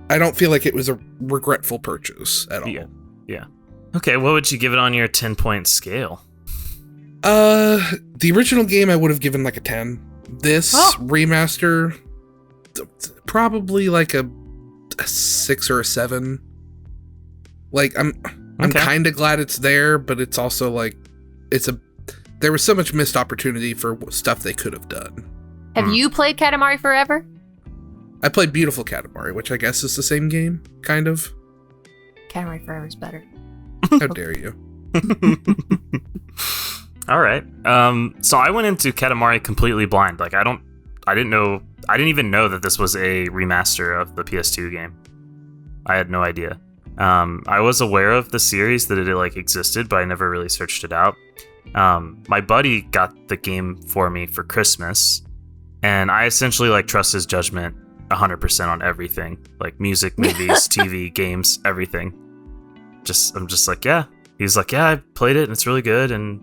Speaker 4: I don't feel like it was a regretful purchase at all.
Speaker 1: Yeah. Okay, what would you give it on your 10-point scale?
Speaker 4: The original game I would have given like a 10. This remaster, probably like a 6 or a 7. Like I'm kind of glad it's there, but it's also like there was so much missed opportunity for stuff they could have done.
Speaker 3: Have you played Katamari Forever?
Speaker 4: I played Beautiful Katamari, which I guess is the same game, kind of.
Speaker 3: Katamari Forever is better.
Speaker 4: How dare you?
Speaker 1: All right. So I went into Katamari completely blind. Like I didn't even know that this was a remaster of the PS2 game. I had no idea. I was aware of the series, that it like existed, but I never really searched it out. My buddy got the game for me for Christmas, and I essentially like trust his judgment 100% on everything, like music, movies, TV, games, everything. I'm just like, yeah. He's like, yeah, I played it and it's really good, and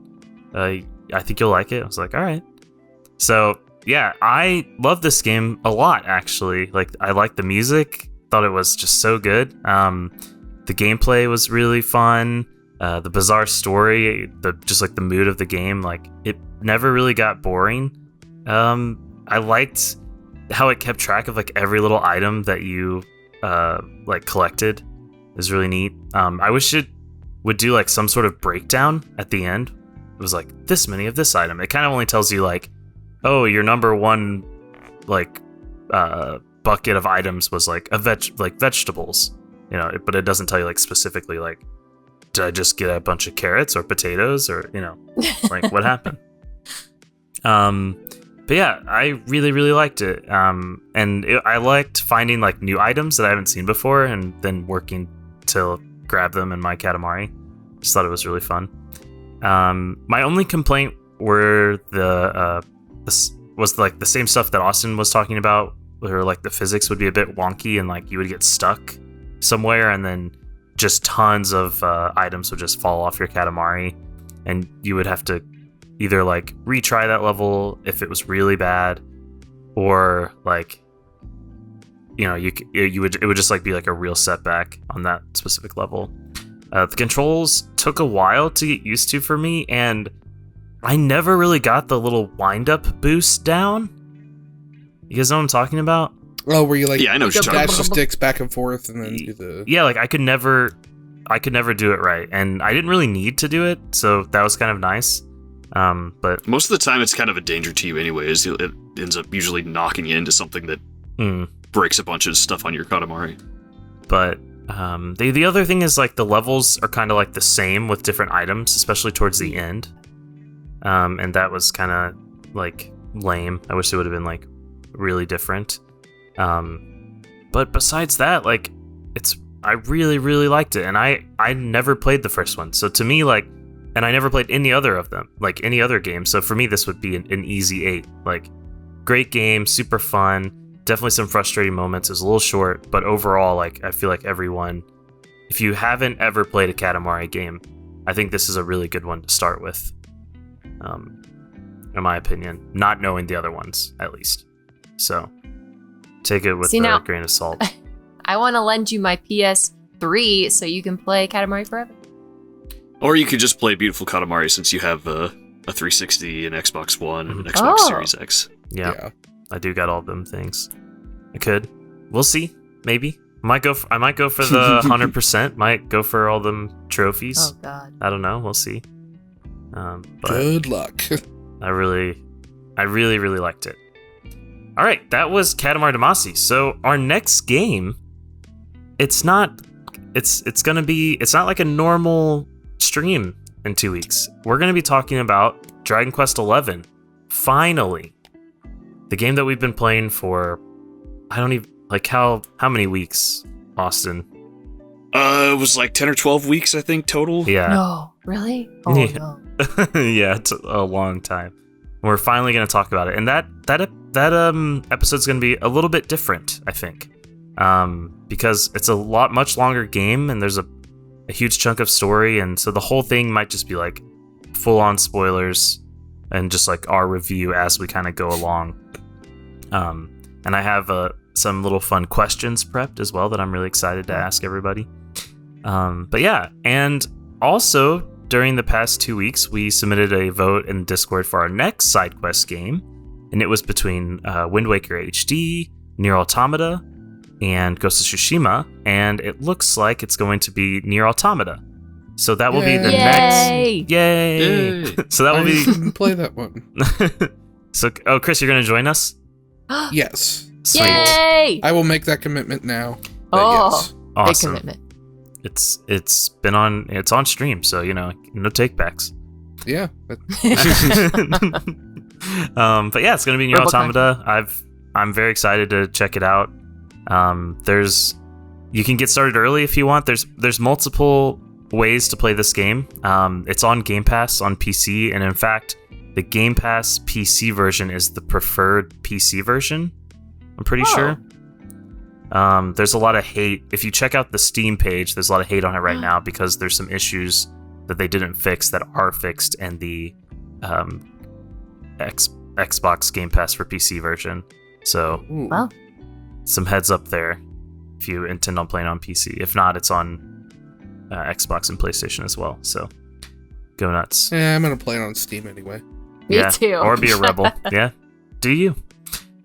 Speaker 1: I think you'll like it. I was like, all right. So yeah, I love this game a lot, actually. Like, I like the music, thought it was just so good. The gameplay was really fun. The bizarre story, just like the mood of the game, like it never really got boring. I liked how it kept track of like every little item that you like collected. It was really neat. I wish it would do like some sort of breakdown at the end. It was like this many of this item. It kind of only tells you like, oh, your number one like bucket of items was like vegetables, you know, but it doesn't tell you like specifically like, did I just get a bunch of carrots or potatoes or, you know, like what happened? But yeah, I really, really liked it. I liked finding like new items that I haven't seen before and then working to grab them in my Katamari. Just thought it was really fun. My only complaint was like the same stuff that Austin was talking about, where like the physics would be a bit wonky and like you would get stuck somewhere and then just tons of items would just fall off your Katamari, and you would have to either like retry that level if it was really bad, or like, you know, it would just like be like a real setback on that specific level. The controls took a while to get used to for me, and I never really got the little wind-up boost down. You guys know what I'm talking about?
Speaker 4: Oh, where you like
Speaker 2: I know what you're talking
Speaker 4: dash
Speaker 2: about.
Speaker 4: the sticks back and forth and then do the...
Speaker 1: Yeah, like I could never do it right, and I didn't really need to do it, so that was kind of nice. But
Speaker 2: most of the time it's kind of a danger to you anyways. It ends up usually knocking you into something that breaks a bunch of stuff on your Katamari.
Speaker 1: But the other thing is like the levels are kind of like the same with different items, especially towards the end. And that was kind of like lame. I wish it would have been like really different. But besides that, like I really, really liked it, and I never played the first one. So to me, like, and I never played any other of them, like any other game. So for me, this would be an easy 8. Like, great game, super fun. Definitely some frustrating moments. It was a little short, but overall, like, I feel like everyone, if you haven't ever played a Katamari game, I think this is a really good one to start with. In my opinion, not knowing the other ones, at least. So take it with a grain of salt.
Speaker 3: I want to lend you my PS3 so you can play Katamari Forever.
Speaker 2: Or you could just play Beautiful Katamari since you have a 360, an Xbox One, and an Xbox Series X.
Speaker 1: Yeah, I do got all them things. I could. We'll see. Maybe. I might go for the 100%. Might go for all them trophies.
Speaker 3: Oh God.
Speaker 1: I don't know. We'll see. But
Speaker 4: good luck.
Speaker 1: I really, really liked it. All right, that was Katamari Damacy. So our next game, it's not like a normal stream in 2 weeks. We're gonna be talking about Dragon Quest XI. Finally, the game that we've been playing for, I don't even like how many weeks, Austin?
Speaker 2: It was like 10 or 12 weeks, I think, total.
Speaker 1: Yeah.
Speaker 3: No, really? Oh
Speaker 1: Yeah.
Speaker 3: no.
Speaker 1: Yeah, it's a long time. We're finally going to talk about it, and that episode's going to be a little bit different, I think, because it's a much longer game, and there's a huge chunk of story, and so the whole thing might just be like full-on spoilers and just like our review as we kind of go along. And I have some little fun questions prepped as well that I'm really excited to ask everybody. But yeah, and also during the past 2 weeks, we submitted a vote in Discord for our next side quest game, and it was between Wind Waker HD, Nier Automata, and Ghost of Tsushima, and it looks like it's going to be Nier Automata. So that will be the
Speaker 3: Yay!
Speaker 1: next. Yay! So that will be.
Speaker 4: I didn't play that one.
Speaker 1: So, Chris, you're going to join us?
Speaker 4: Yes.
Speaker 1: Sweet.
Speaker 3: Yay!
Speaker 4: I will make that commitment now. But
Speaker 3: Oh,
Speaker 4: yes.
Speaker 1: Awesome.
Speaker 3: big commitment.
Speaker 1: It's on stream, so no takebacks.
Speaker 4: Yeah.
Speaker 1: But yeah, it's gonna be Nier
Speaker 3: Verbal
Speaker 1: Automata. I'm very excited to check it out. You can get started early if you want. There's multiple ways to play this game. It's on Game Pass on PC, and in fact, the Game Pass PC version is the preferred PC version. I'm pretty sure. There's a lot of hate. If you check out the Steam page, there's a lot of hate on it right now because there's some issues that they didn't fix that are fixed in the Xbox Game Pass for PC version. So,
Speaker 3: Well,
Speaker 1: some heads up there if you intend on playing on PC. If not, it's on Xbox and PlayStation as well. So, go nuts.
Speaker 4: Yeah, I'm gonna play it on Steam anyway.
Speaker 3: me too.
Speaker 1: Or be a rebel. Yeah. Do you?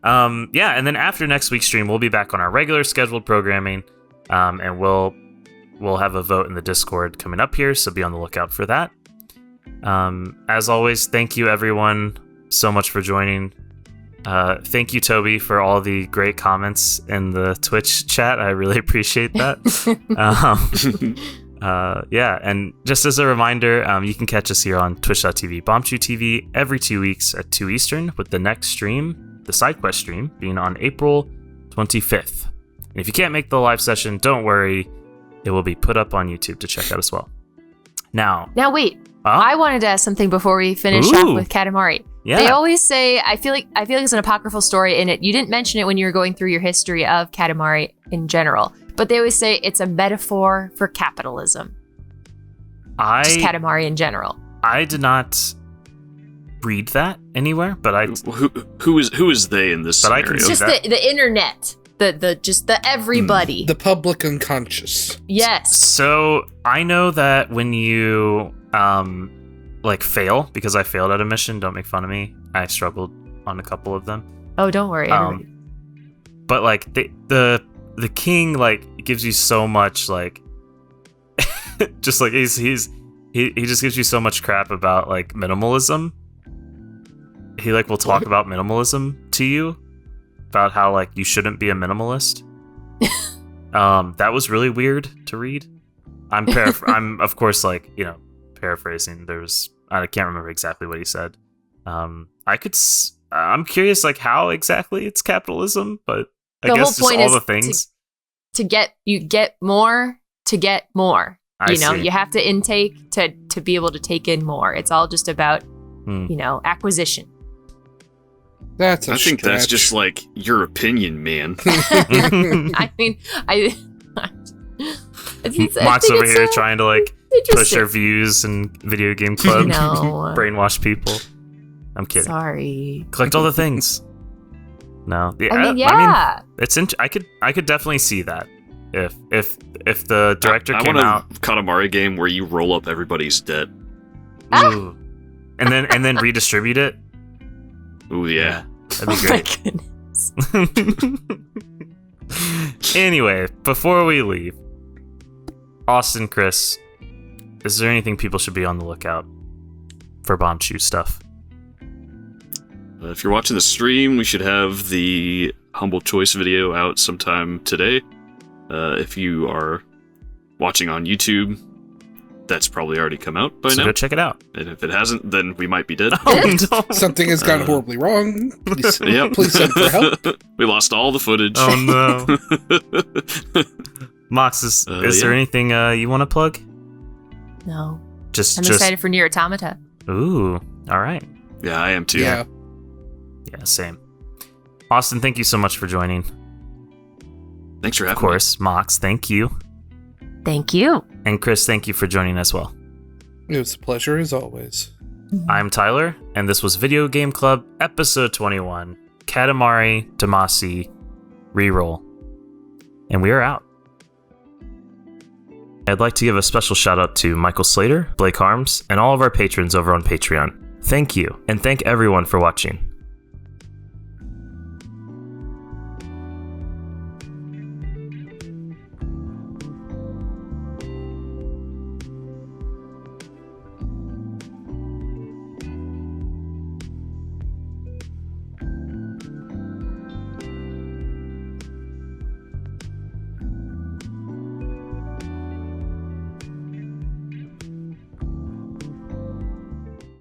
Speaker 1: Yeah, and then after next week's stream, we'll be back on our regular scheduled programming, and we'll have a vote in the Discord coming up here, so be on the lookout for that. As always, thank you everyone so much for joining. Thank you, Toby, for all the great comments in the Twitch chat. I really appreciate that. Yeah, and just as a reminder, you can catch us here on twitch.tv, Bombchu TV, every 2 weeks at 2 Eastern, with the next stream, the side quest stream, being on April 25th. And if you can't make the live session, don't worry. It will be put up on YouTube to check out as well. Now
Speaker 3: wait. I wanted to ask something before we finish
Speaker 1: Ooh.
Speaker 3: off with Katamari.
Speaker 1: Yeah.
Speaker 3: They always say, I feel like it's an apocryphal story in it. You didn't mention it when you were going through your history of Katamari in general, but they always say it's a metaphor for capitalism. Just Katamari in general.
Speaker 1: I did not read that anywhere, but I
Speaker 2: Who is they in this
Speaker 1: But I
Speaker 2: scenario?
Speaker 1: can
Speaker 3: It's just
Speaker 1: that-
Speaker 3: the internet. The everybody.
Speaker 4: The public unconscious.
Speaker 3: Yes.
Speaker 1: So I know that when you fail, because I failed at a mission, don't make fun of me. I struggled on a couple of them.
Speaker 3: Oh, don't worry.
Speaker 1: But like the king gives you so much just like he just gives you so much crap about minimalism. He will talk about minimalism to you, about how you shouldn't be a minimalist. That was really weird to read. I'm of course paraphrasing. I can't remember exactly what he said. I'm curious how exactly it's capitalism, but I
Speaker 3: The
Speaker 1: guess
Speaker 3: whole point
Speaker 1: just all
Speaker 3: is
Speaker 1: the things
Speaker 3: to get more to get more.
Speaker 1: I
Speaker 3: You know,
Speaker 1: see.
Speaker 3: you have to intake to be able to take in more. It's all just about acquisition.
Speaker 4: That's a
Speaker 2: I think that's
Speaker 4: stretch.
Speaker 2: just your opinion, man.
Speaker 3: I mean,
Speaker 1: Mox over here trying to push
Speaker 3: interesting.
Speaker 1: their views and video game club,
Speaker 3: No.
Speaker 1: brainwash people. I'm kidding.
Speaker 3: Sorry.
Speaker 1: Collect all the things. No,
Speaker 3: I mean, yeah.
Speaker 1: it's I could definitely see that if the director
Speaker 2: I
Speaker 1: came
Speaker 2: want
Speaker 1: out,
Speaker 2: a Katamari game where you roll up everybody's debt.
Speaker 1: ooh, and then redistribute it.
Speaker 2: Ooh, yeah.
Speaker 1: That'd be
Speaker 3: Oh my
Speaker 1: great.
Speaker 3: goodness.
Speaker 1: Anyway, before we leave, Austin, Chris, is there anything people should be on the lookout for Bombchu stuff?
Speaker 2: If you're watching the stream, we should have the Humble Choice video out sometime today. If you are watching on YouTube, that's probably already come out by
Speaker 1: So
Speaker 2: now.
Speaker 1: go check it out.
Speaker 2: And if it hasn't, then we might be dead.
Speaker 1: Oh, no.
Speaker 4: Something has gone horribly wrong. Please,
Speaker 2: Yep.
Speaker 4: please send for help.
Speaker 2: We lost all the footage.
Speaker 1: Oh no. Mox, is there
Speaker 2: yeah.
Speaker 1: anything you want to plug?
Speaker 3: No.
Speaker 1: Just
Speaker 3: I'm excited for Nier Automata.
Speaker 1: Ooh, all right.
Speaker 2: Yeah, I am too.
Speaker 4: Yeah.
Speaker 1: Yeah, same. Austin, thank you so much for joining.
Speaker 2: Thanks for
Speaker 1: Of
Speaker 2: having
Speaker 1: course, Mox, thank you.
Speaker 3: Thank you.
Speaker 1: And Chris, thank you for joining as well.
Speaker 4: It was a pleasure as always.
Speaker 1: I'm Tyler, and this was Video Game Club, episode 21, Katamari Damacy Reroll. And we are out. I'd like to give a special shout out to Michael Slater, Blake Harms, and all of our patrons over on Patreon. Thank you, and thank everyone for watching.